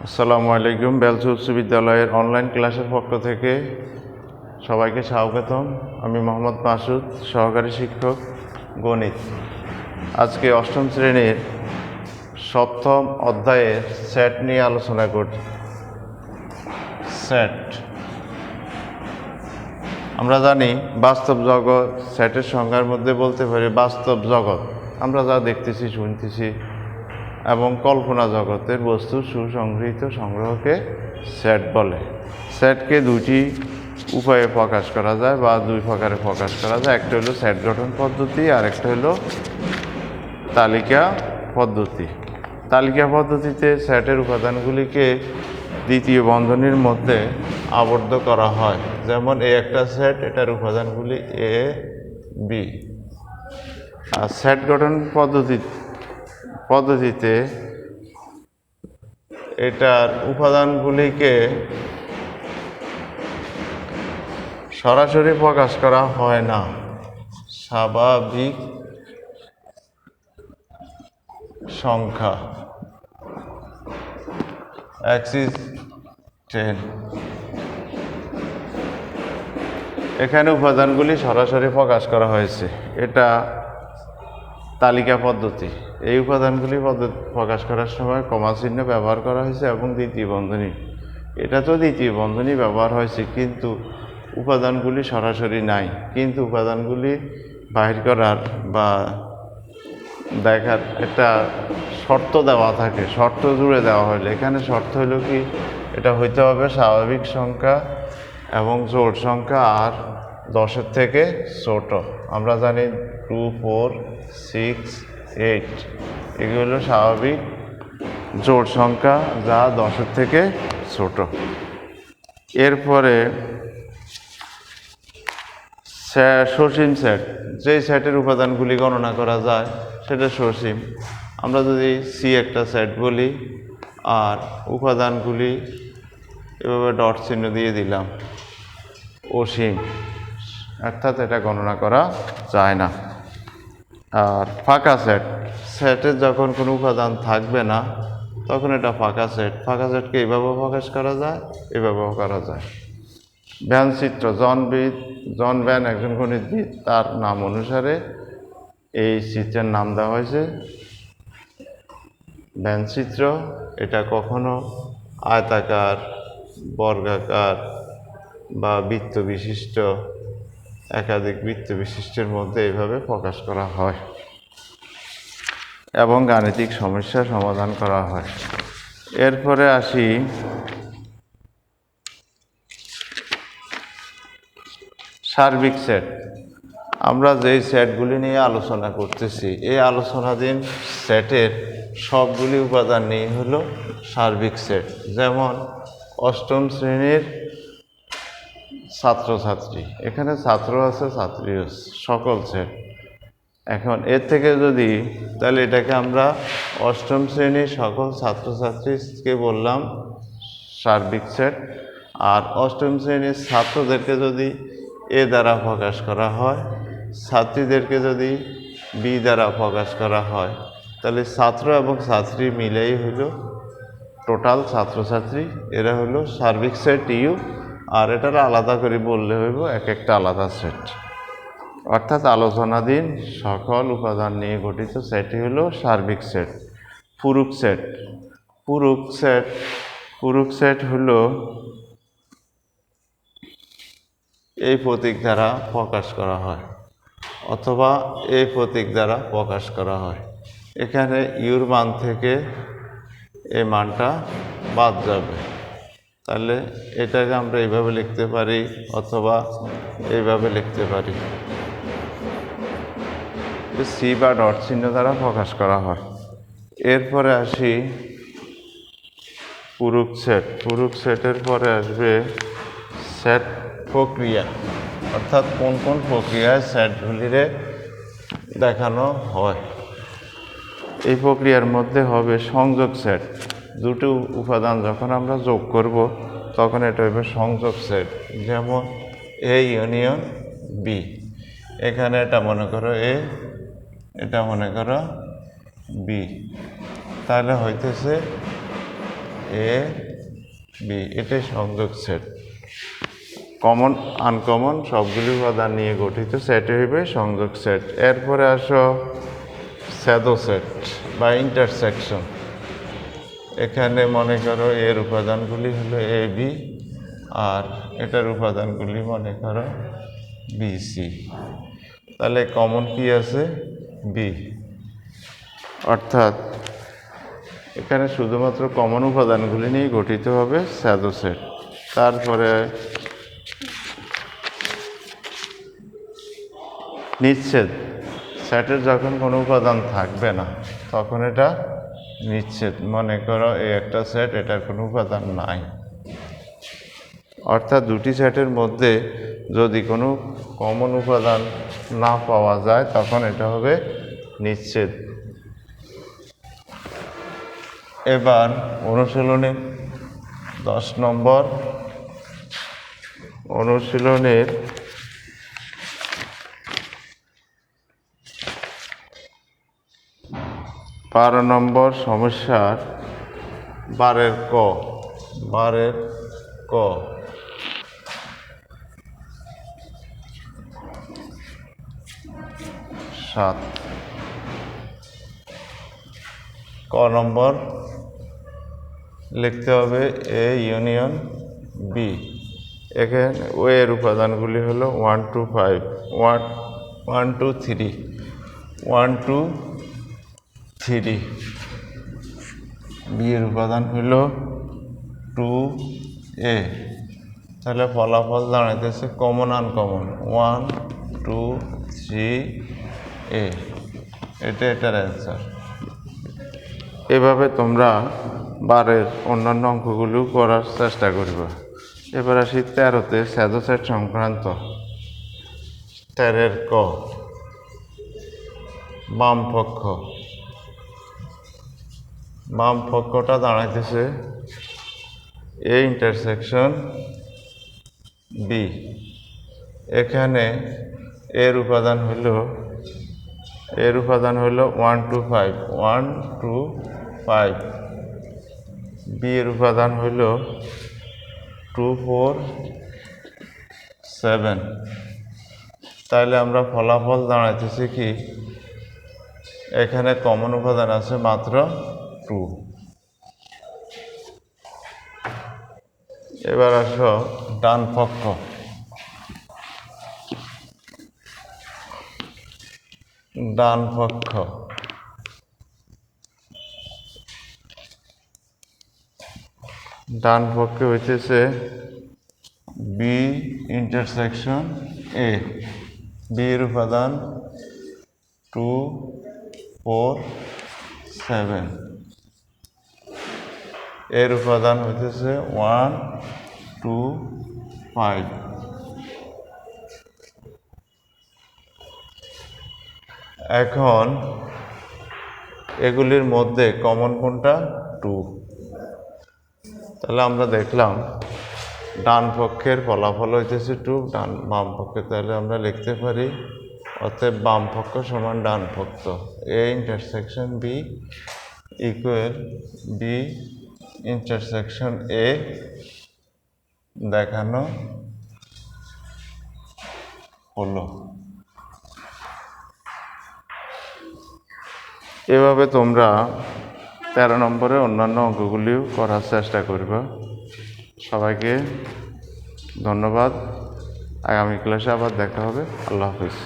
আসসালামু আলাইকুম। বেলস উচ্চ বিদ্যালয়ের অনলাইন ক্লাসের পক্ষ থেকে সবাইকে স্বাগতম। আমি মোহাম্মদ মাসুদ, সহকারী শিক্ষক গণিত। আজকে অষ্টম শ্রেণীর সপ্তম অধ্যায়ের সেট নিয়ে আলোচনা করছি। সেট আমরা জানি বাস্তব জগৎ সেটের সংজ্ঞার মধ্যে বলতে পারি বাস্তব জগৎ, আমরা যা দেখতেছি শুনতেছি এবং কল্পনা জগতের বস্তু সুসংগৃহীত সংগ্রহকে সেট বলে। সেটকে দুটি উপায়ে প্রকাশ করা যায় বা দুই প্রকারে প্রকাশ করা যায়। একটা হলো সেট গঠন পদ্ধতি আর একটা হলো তালিকা পদ্ধতি। তালিকা পদ্ধতিতে সেটের উপাদানগুলিকে দ্বিতীয় বন্ধনীর মধ্যে আবদ্ধ করা হয়। যেমন এই একটা সেট, এটার উপাদানগুলি এ বি। আর সেট গঠন পদ্ধতিতে এটার উপাদানগুলিকে সরাসরি প্রকাশ করা হয় না, স্বাভাবিক সংখ্যা x10 এখানে উপাদানগুলি সরাসরি প্রকাশ করা হয়েছে। এটা তালিকা পদ্ধতি। এই উপাদানগুলি প্রকাশ করার সময় কমা চিহ্ন ব্যবহার করা হয়েছে এবং দ্বিতীয় বন্ধনী। এটা তো দ্বিতীয় বন্ধনী ব্যবহার হয়েছে, কিন্তু উপাদানগুলি সরাসরি নাই। কিন্তু উপাদানগুলি বাহির করার বা দেখার একটা শর্ত দেওয়া থাকে, শর্ত জুড়ে দেওয়া হলে। এখানে শর্ত হলো কি, এটা হইতে হবে স্বাভাবিক সংখ্যা এবং জোড় সংখ্যা আর 10-এর থেকে ছোট। আমরা জানি 2, 4, 6, 8 এগুলো স্বাভাবিক জোড় সংখ্যা যা 10-এর থেকে ছোট। এরপরে সসীম সেট, যেই সেটের উপাদানগুলি গণনা করা যায় সেটা সসীম। আমরা যদি সি একটা সেট বলি আর উপাদানগুলি এভাবে ডট চিহ্ন দিয়ে দিলাম, অসীম, অর্থাৎ এটা গণনা করা যায় না। আর ফাঁকা সেট, সেটের যখন কোনো উপাদান থাকবে না তখন এটা ফাঁকা সেট। ফাঁকা সেটকে এইভাবেও প্রকাশ করা যায়, এভাবেও করা যায়। ভ্যান চিত্র, জন ভ্যান একজন গণিতবিদ, তার নাম অনুসারে এই চিত্রের নাম দেওয়া হয়েছে ভ্যান চিত্র। এটা কখনো আয়তাকার, বর্গাকার বা বৃত্ত বিশিষ্ট, একাধিক বৃত্ত বিশিষ্টের মধ্যে এইভাবে প্রকাশ করা হয় এবং গাণিতিক সমস্যার সমাধান করা হয়। এরপরে আসি সার্বিক সেট। আমরা যেই সেটগুলি নিয়ে আলোচনা করতেছি, এই আলোচনাধীন সেটের সবগুলি উপাদান নিয়ে হলো সার্বিক সেট। যেমন অষ্টম শ্রেণীর ছাত্রছাত্রী, এখানে ছাত্র আছে, ছাত্রী আছে, সকল সেট। এখন এর থেকে যদি, তাহলে এটাকে আমরা অষ্টম শ্রেণীর সকল ছাত্রছাত্রীকে বললাম সার্বিক সেট। আর অষ্টম শ্রেণীর ছাত্রদেরকে যদি এ দ্বারা প্রকাশ করা হয়, ছাত্রীদেরকে যদি বি দ্বারা প্রকাশ করা হয়, তাহলে ছাত্র এবং ছাত্রী মিলেই হইল টোটাল ছাত্রছাত্রী। এরা হলো সার্বিক সেট ইউ। আর এটার আলাদা করে বললে হইব এক একটা আলাদা সেট। অর্থাৎ আলোচনাধীন সকল উপাদান নিয়ে গঠিত সেটই হলো সার্বিক সেট। পূরক সেট, পূরক সেট হলো এই প্রতীক দ্বারা প্রকাশ করা হয় অথবা এই প্রতীক দ্বারা প্রকাশ করা হয়। এখানে ইউর মান থেকে এই মানটা বাদ যাবে, তাহলে এটাকে আমরা এইভাবে লিখতে পারি অথবা এইভাবে লিখতে পারি। সি বা ডট চিহ্ন দ্বারা প্রকাশ করা হয়। এরপরে আসি পূরক সেট। পূরক সেটের পরে আসবে সেট প্রক্রিয়া, অর্থাৎ কোন কোন প্রক্রিয়ায় সেটগুলিরে দেখানো হয়। এই প্রক্রিয়ার মধ্যে হবে সংযোগ সেট। দুটো উপাদান যখন আমরা যোগ করব তখন এটা হবে সংযোগ সেট। যেমন এ ইউনিয়ন বি, এখানে এটা মনে করো এ, এটা মনে করো বি, তাহলে হইতেছে এ বি, এটাই সংযোগ সেট। কমন আনকমন সবগুলি উপাদান নিয়ে গঠিত সেট হইবে সংযোগ সেট। এরপরে আসো স্যাডো সেট বা ইন্টারসেকশন। এখানে মনে করো এর উপাদানগুলি হলো এ বি, আর এটার উপাদানগুলি মনে করো বি সি। তাহলে কমন কি আছে? বি। অর্থাৎ এখানে শুধুমাত্র কমন উপাদানগুলি নিয়ে গঠিত হবে স্যাডো সেট। তারপরে নিচ্ছেদ সেটের যখন কোনো উপাদান থাকবে না তখন এটা নিচ্ছেদ। মনে করো এই একটা সেট, এটার কোনো উপাদান নাই। অর্থাৎ দুটি সেটের মধ্যে যদি কোনো কমন উপাদান না পাওয়া যায় তখন এটা হবে নিচ্ছেদ। এবার অনুশীলনে 10 নম্বর অনুশীলনের 12 নম্বর সমস্যার 12 ক 7 ক নম্বর লিখতে হবে এ ইউনিয়ন বি। এখানে ও এর উপাদানগুলি হলো 1 2 5 1 2 3 1 2 3। বি এর উপাদান হইল 2 এ। তাহলে ফলাফল দাঁড়াইতেছে কমন আনকমন 1 2 3 এ। এটার অ্যান্সার। এভাবে তোমরা 12-এর অন্যান্য অঙ্কগুলিও করার চেষ্টা করবে। এবার আসি 13-তে স্যাডো সেট সংক্রান্ত। 13 ক বাম পক্ষটা দাঁড়াইতেছে এ ইন্টারসেকশন বি। এখানে এর উপাদান হইল 1 2 5 1 2 5। বি এর উপাদান হইল 2 4 7। তাহলে আমরা ফলাফল দাঁড়াইতেছি কি এখানে কমন উপাদান আছে মাত্র 2। এবার আসো ডান পক্ষ। ডান পক্ষে হইতেছে বি ইন্টারসেকশন এ। বি এর উপাদান 2 4 7। এর উপাদান হইতেছে 1 2 5। এখন এগুলির মধ্যে কমন কোনটা? 2। তাহলে আমরা দেখলাম ডান পক্ষের ফলাফল হইতেছে 2, বাম পক্ষে। তাহলে আমরা লিখতে পারি অতএব বাম পক্ষ সমান ডান পক্ষ। A intersection B equal B intersection A দেখানো হলো। এভাবে তোমরা 13 নম্বরে অন্যান্য অঙ্কগুলিও করার চেষ্টা করবে। সবাইকে ধন্যবাদ। আগামী ক্লাসে আবার দেখা হবে। আল্লাহ হাফিজ।